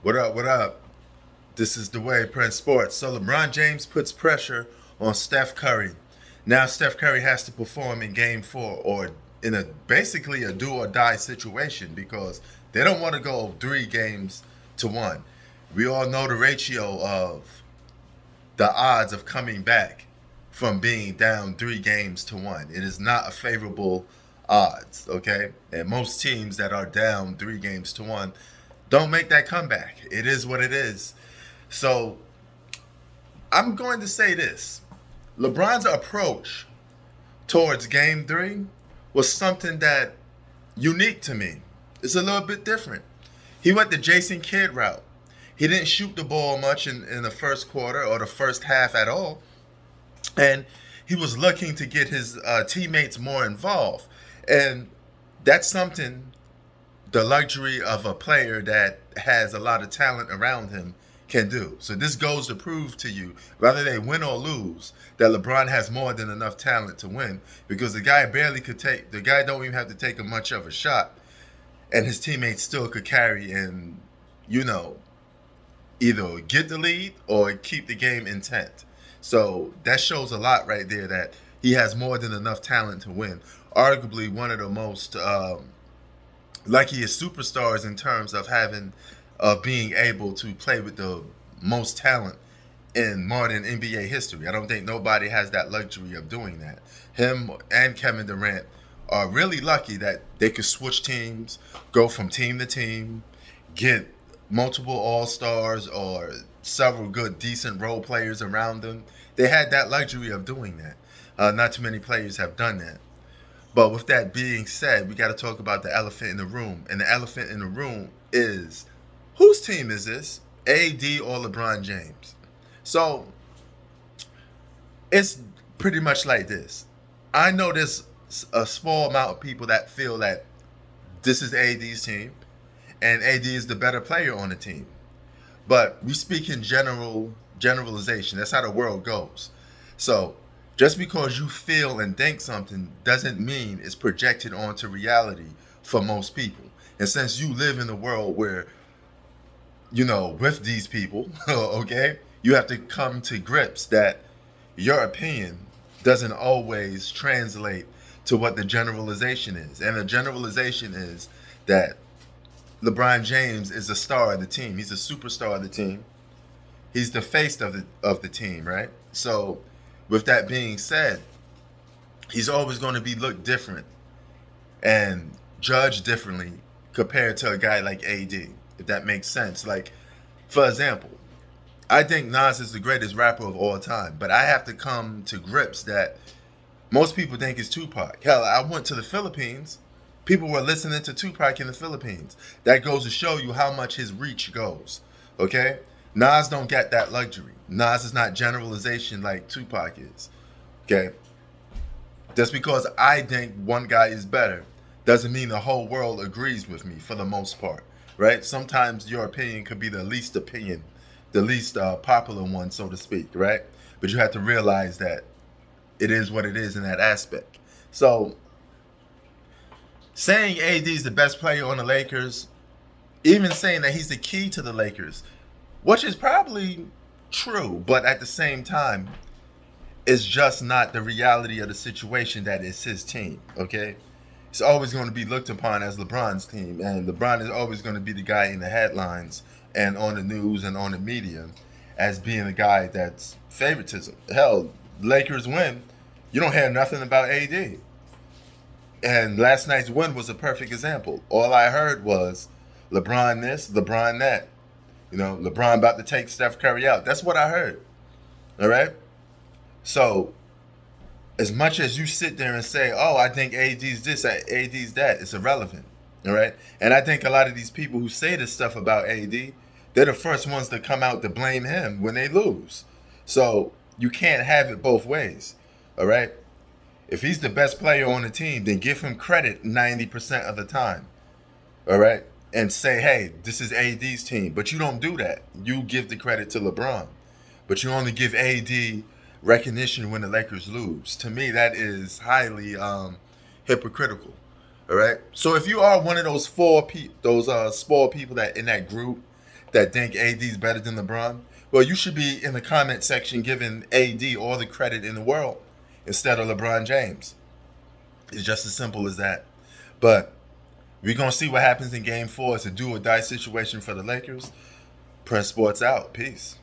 What up? What up? This is the way Prince Sports. So LeBron James puts pressure on Steph Curry. Now Steph Curry has to perform in Game 4 or in a basically a do or die situation because they don't want to go 3 games to 1. We all know the ratio of the odds of coming back from being down 3 games to 1. It is not a favorable odds, okay? And most teams that are down 3 games to 1 don't make that comeback. It is what it is. So I'm going to say this: LeBron's approach towards Game 3 was something that unique to me. It's a little bit different. He went the Jason Kidd route. He didn't shoot the ball much in the first quarter or the first half at all. And he was looking to get his teammates more involved. And that's something the luxury of a player that has a lot of talent around him can do. So this goes to prove to you, whether they win or lose, that LeBron has more than enough talent to win because the guy don't even have to take a much of a shot and his teammates still could carry and, you know, either get the lead or keep the game intact. So that shows a lot right there that he has more than enough talent to win. Arguably one of the most luckiest superstars in terms of being able to play with the most talent in modern NBA history. I don't think nobody has that luxury of doing that. Him and Kevin Durant are really lucky that they could switch teams, go from team to team, get multiple all stars or several good, decent role players around them. They had that luxury of doing that. Not too many players have done that. But with that being said, we got to talk about the elephant in the room. And the elephant in the room is whose team is this? AD or LeBron James? So it's pretty much like this. I know there's a small amount of people that feel that this is AD's team and AD is the better player on the team. But we speak in generalization. That's how the world goes. So just because you feel and think something doesn't mean it's projected onto reality for most people. And since you live in a world where, with these people, okay, you have to come to grips that your opinion doesn't always translate to what the generalization is. And the generalization is that LeBron James is a star of the team. He's a superstar of the team. He's the face of the team, right? So, with that being said, he's always going to be looked different and judged differently compared to a guy like AD, if that makes sense. Like, for example, I think Nas is the greatest rapper of all time, but I have to come to grips that most people think it's Tupac. Hell, I went to the Philippines. People were listening to Tupac in the Philippines. That goes to show you how much his reach goes. Okay? Nas don't get that luxury. Nas is not generalization like Tupac is. Okay? Just because I think one guy is better doesn't mean the whole world agrees with me for the most part. Right? Sometimes your opinion could be the least opinion, the least popular one, so to speak. Right? But you have to realize that it is what it is in that aspect. So, saying AD is the best player on the Lakers, even saying that he's the key to the Lakers, which is probably true, but at the same time, it's just not the reality of the situation that is his team, okay? It's always going to be looked upon as LeBron's team, and LeBron is always going to be the guy in the headlines and on the news and on the media as being the guy that's favoritism. Hell, Lakers win, you don't hear nothing about AD. And last night's win was a perfect example. All I heard was LeBron this, LeBron that. LeBron about to take Steph Curry out. That's what I heard. All right? So, as much as you sit there and say, oh, I think AD's this, AD's that, it's irrelevant. All right? And I think a lot of these people who say this stuff about AD, they're the first ones to come out to blame him when they lose. So, you can't have it both ways. All right? If he's the best player on the team, then give him credit 90% of the time. All right? And say, hey, this is AD's team. But you don't do that. You give the credit to LeBron. But you only give AD recognition when the Lakers lose. To me, that is highly hypocritical. All right? So if you are one of those small people that in that group that think AD's better than LeBron, well, you should be in the comment section giving AD all the credit in the world instead of LeBron James. It's just as simple as that. But we're going to see what happens in Game 4. It's a do or die situation for the Lakers. Press Sports out. Peace.